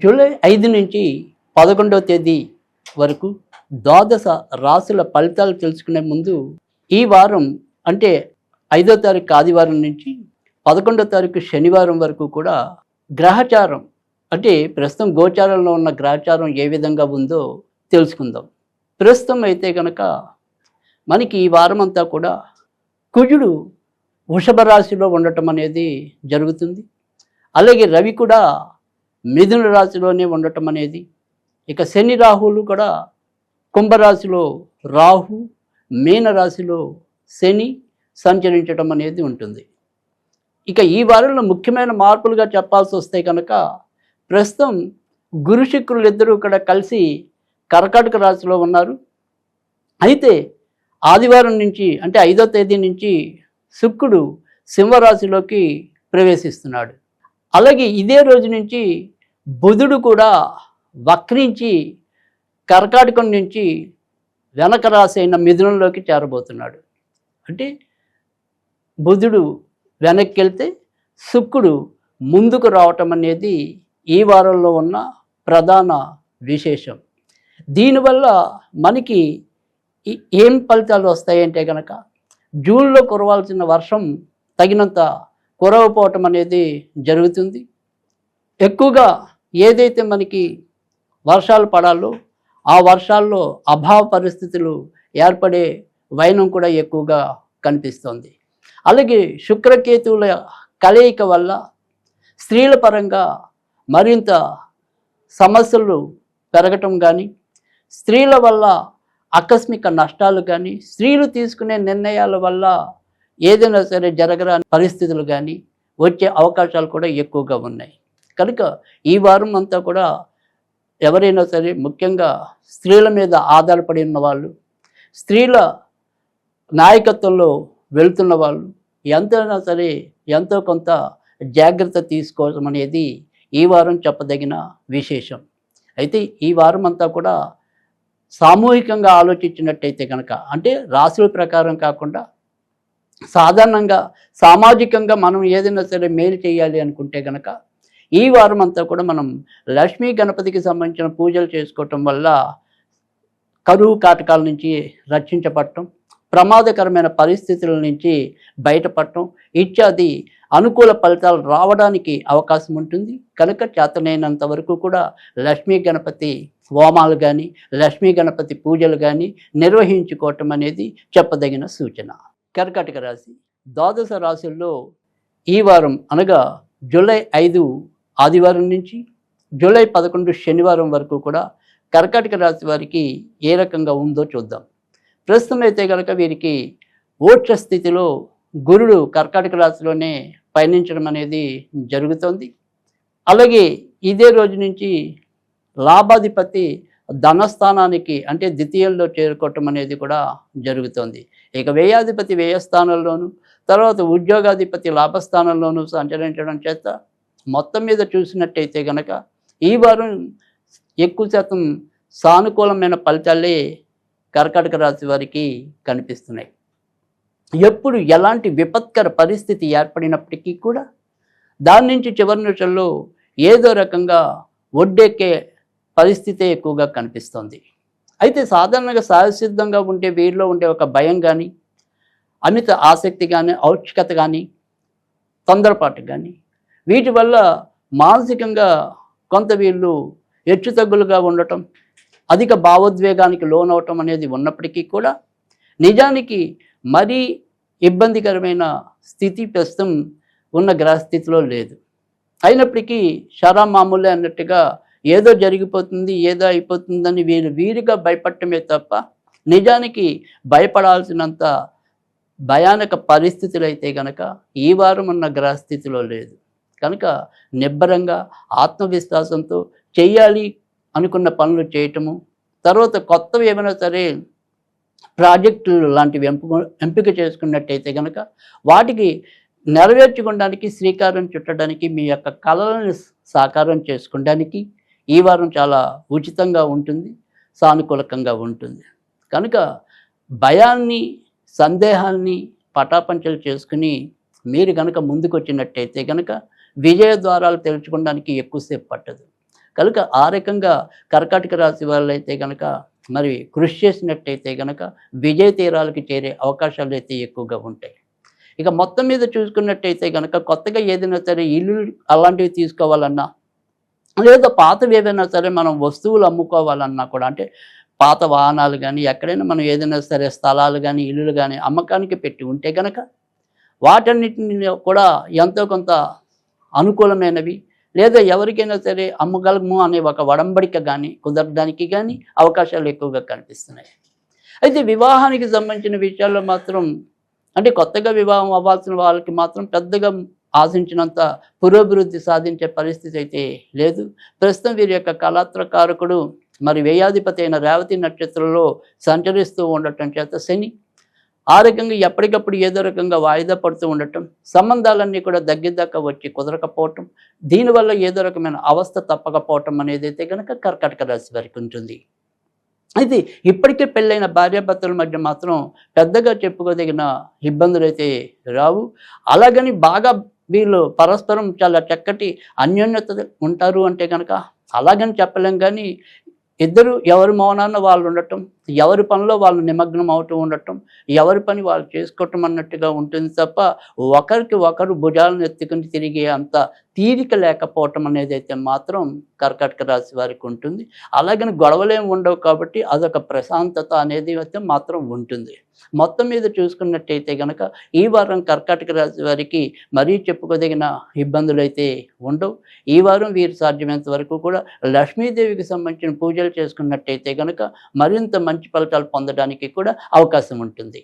July 5 నుంచి 11వ తేదీ వరకు ద్వాదశ రాశుల ఫలితాలు తెలుసుకునే ముందు ఈ వారం అంటే 5వ తారీఖు ఆదివారం నుంచి 11వ తారీఖు శనివారం వరకు కూడా గ్రహచారం అంటే ప్రస్తుతం గోచారంలో ఉన్న గ్రహచారం ఏ విధంగా ఉందో తెలుసుకుందాం. ప్రస్తుతం అయితే కనుక మనకి ఈ వారం అంతా కూడా కుజుడు వృషభ రాశిలో ఉండటం అనేది జరుగుతుంది. అలాగే రవి కూడా మిథున రాశిలోనే ఉండటం అనేది, ఇక శని రాహువులు కూడా కుంభరాశిలో రాహు, మీన రాశిలో శని సంచరించడం అనేది ఉంటుంది. ఇక ఈ వారంలో ముఖ్యమైన మార్పులుగా చెప్పాల్సి వస్తే కనుక ప్రస్తుతం గురు శుక్రులు ఇద్దరూ కూడా కలిసి కర్కాటక రాశిలో ఉన్నారు. అయితే ఆదివారం నుంచి అంటే 5వ తేదీ నుంచి శుక్రుడు సింహరాశిలోకి ప్రవేశిస్తున్నాడు. అలాగే ఇదే రోజు నుంచి బుధుడు కూడా వక్రించి కర్కాటకం నుంచి వెనక రాశి అయిన మిథునంలోకి చేరబోతున్నాడు. అంటే బుధుడు వెనక్కి వెళ్తే శుక్రుడు ముందుకు రావటం అనేది ఈ వారంలో ఉన్న ప్రధాన విశేషం. దీనివల్ల మనకి ఏం ఫలితాలు వస్తాయంటే కనుక జూన్లో కురవాల్సిన వర్షం తగినంత కురవపోవటం అనేది జరుగుతుంది. ఎక్కువగా ఏదైతే మనకి వర్షాలు పడాలో ఆ వర్షాల్లో అభావ పరిస్థితులు ఏర్పడే వైనం కూడా ఎక్కువగా కనిపిస్తుంది. అలాగే శుక్రకేతువుల కలయిక వల్ల స్త్రీల పరంగా మరింత సమస్యలు పెరగటం కానీ, స్త్రీల వల్ల ఆకస్మిక నష్టాలు కానీ, స్త్రీలు తీసుకునే నిర్ణయాల వల్ల ఏదైనా సరే జరగరాని పరిస్థితులు కానీ వచ్చే అవకాశాలు కూడా ఎక్కువగా ఉన్నాయి. కనుక ఈ వారం అంతా కూడా ఎవరైనా సరే ముఖ్యంగా స్త్రీల మీద ఆధారపడి ఉన్న వాళ్ళు, స్త్రీల నాయకత్వంలో వెళ్తున్న వాళ్ళు ఎంతైనా సరే ఎంతో కొంత జాగ్రత్త తీసుకోవడం అనేది ఈ వారం చెప్పదగిన విశేషం. అయితే ఈ వారం అంతా కూడా సామూహికంగా ఆలోచించినట్టయితే కనుక అంటే రాశుల ప్రకారం కాకుండా సాధారణంగా సామాజికంగా మనం ఏదైనా సరే మేలు చేయాలి అనుకుంటే కనుక ఈ వారం అంతా కూడా మనం లక్ష్మీ గణపతికి సంబంధించిన పూజలు చేసుకోవటం వల్ల కరువు కాటకాల నుంచి రక్షించబడటం, ప్రమాదకరమైన పరిస్థితుల నుంచి బయటపడటం ఇత్యాది అనుకూల ఫలితాలు రావడానికి అవకాశం ఉంటుంది. కనుక చేతనైనంత వరకు కూడా లక్ష్మీ గణపతి హోమాలు కానీ, లక్ష్మీ గణపతి పూజలు కానీ నిర్వహించుకోవటం అనేది చెప్పదగిన సూచన. కర్కాటక రాశి ద్వాదశ రాశుల్లో ఈ వారం అనగా జూలై 5 ఆదివారం నుంచి జూలై 11 శనివారం వరకు కూడా కర్కాటక రాశి వారికి ఏ రకంగా ఉందో చూద్దాం. ప్రస్తుతం అయితే కనుక వీరికి ఓట్ల స్థితిలో గురుడు కర్కాటక రాశిలోనే పయనించడం అనేది జరుగుతుంది. అలాగే ఇదే రోజు నుంచి లాభాధిపతి ధనస్థానానికి అంటే ద్వితీయంలో చేరుకోవటం అనేది కూడా జరుగుతుంది. ఇక వ్యయాధిపతి వ్యయస్థానంలోను, తర్వాత ఉద్యోగాధిపతి లాభస్థానంలోనూ సంచరించడం చేత మొత్తం మీద చూసినట్టయితే కనుక ఈ వారం ఎక్కువ శాతం సానుకూలమైన ఫలితాలే కర్కాటక రాశి వారికి కనిపిస్తున్నాయి. ఎప్పుడు ఎలాంటి విపత్కర పరిస్థితి ఏర్పడినప్పటికీ కూడా దాని నుంచి చివరి నిమిషంలో ఏదో రకంగా ఒడ్డెక్కే పరిస్థితే ఎక్కువగా కనిపిస్తుంది. అయితే సాధారణంగా సహజసిద్ధంగా ఉండే వీరిలో ఉండే ఒక భయం కానీ, అమిత ఆసక్తి కానీ, ఔత్సుకత కానీ, తొందరపాటు కానీ వీటి వల్ల మానసికంగా కొంత వీళ్ళు హెచ్చుతగ్గులుగా ఉండటం, అధిక భావోద్వేగానికి లోనవటం అనేది ఉన్నప్పటికీ కూడా నిజానికి మరీ ఇబ్బందికరమైన స్థితి ప్రస్తుతం ఉన్న గ్రహస్థితిలో లేదు. అయినప్పటికీ షరా మామూలే అన్నట్టుగా ఏదో జరిగిపోతుంది, ఏదో అయిపోతుందని వీరిగా భయపడటమే తప్ప నిజానికి భయపడాల్సినంత భయానక పరిస్థితులు అయితే కనుక ఈ వారం ఉన్న గ్రహస్థితిలో లేదు. కనుక నిబ్బరంగా ఆత్మవిశ్వాసంతో చెయ్యాలి అనుకున్న పనులు చేయటము, తర్వాత కొత్తవి ఏమైనా సరే ప్రాజెక్టులు లాంటివి ఎంపిక చేసుకున్నట్టయితే కనుక వాటికి నెరవేర్చుకోవడానికి, శ్రీకారం చుట్టడానికి, మీ యొక్క కళలను సాకారం చేసుకోవడానికి ఈ వారం చాలా ఉచితంగా ఉంటుంది, సానుకూలకంగా ఉంటుంది. కనుక భయాన్ని, సందేహాన్ని పటాపంచలు చేసుకుని మీరు కనుక ముందుకు వచ్చినట్టయితే కనుక విజయ ద్వారాలు తెలుసుకోవడానికి ఎక్కువసేపు పట్టదు. కనుక ఆ రకంగా కర్కాటక రాశి వాళ్ళైతే కనుక మరి కృషి చేసినట్టయితే కనుక విజయ తీరాలకు చేరే అవకాశాలు అయితే ఎక్కువగా ఉంటాయి. ఇక మొత్తం మీద చూసుకున్నట్టయితే కనుక కొత్తగా ఏదైనా సరే ఇల్లు అలాంటివి తీసుకోవాలన్నా, లేదా పాతవి ఏదైనా సరే మనం వస్తువులు అమ్ముకోవాలన్నా కూడా, అంటే పాత వాహనాలు కానీ ఎక్కడైనా మనం ఏదైనా సరే స్థలాలు కానీ ఇల్లులు కానీ అమ్మకానికి పెట్టి ఉంటే కనుక వాటన్నిటిని కూడా ఎంతో కొంత అనుకూలమైనవి, లేదా ఎవరికైనా సరే అమ్మగలము అనే ఒక వడంబడిక కానీ కుదరడానికి కానీ అవకాశాలు ఎక్కువగా కనిపిస్తున్నాయి. అయితే వివాహానికి సంబంధించిన విషయాల్లో మాత్రం, అంటే కొత్తగా వివాహం అవ్వాల్సిన వాళ్ళకి మాత్రం పెద్దగా ఆశించినంత పురోభివృద్ధి సాధించే పరిస్థితి అయితే లేదు. ప్రస్తుతం వీరి యొక్క కళాత్రకారకుడు మరి వ్యయాధిపతి అయిన రేవతి నక్షత్రంలో సంచరిస్తూ ఉండటం చేత శని ఆ రకంగా ఎప్పటికప్పుడు ఏదో రకంగా వాయిదా పడుతూ ఉండటం, సంబంధాలన్నీ కూడా దగ్గరదాకా వచ్చి కుదరకపోవటం, దీనివల్ల ఏదో రకమైన అవస్థ తప్పకపోవటం అనేది అయితే కనుక కర్కాటక రాశి వారికి ఉంటుంది. అయితే ఇప్పటికే పెళ్ళైన భార్యాభర్తల మధ్య మాత్రం పెద్దగా చెప్పుకోదగిన ఇబ్బందులు అయితే రావు. అలాగని బాగా వీళ్ళు పరస్పరం చాలా చక్కటి అన్యోన్యత ఉంటారు అంటే కనుక అలాగని చెప్పలేం. కానీ ఇద్దరు ఎవరి మౌనాన్న వాళ్ళు ఉండటం, ఎవరి పనిలో వాళ్ళు నిమగ్నం అవుతూ ఉండటం, ఎవరి పని వాళ్ళు చేసుకోవటం అన్నట్టుగా ఉంటుంది తప్ప ఒకరికి ఒకరు భుజాలను ఎత్తుకుని తిరిగే అంత తీరిక లేకపోవటం అనేది అయితే మాత్రం కర్కాటక రాశి వారికి ఉంటుంది. అలాగని గొడవలేం ఉండవు కాబట్టి అదొక ప్రశాంతత అనేది అయితే మాత్రం ఉంటుంది. మొత్తం మీద చూసుకున్నట్టయితే కనుక ఈ వారం కర్కాటక రాశి వారికి మరీ చెప్పుకోదగిన ఇబ్బందులు అయితే ఉండవు. ఈ వారం వీరు సాధ్యమైనంత వరకు కూడా లక్ష్మీదేవికి సంబంధించిన పూజలు చేసుకున్నట్టయితే కనుక మరింత మంచి ఫలితాలు పొందడానికి కూడా అవకాశం ఉంటుంది.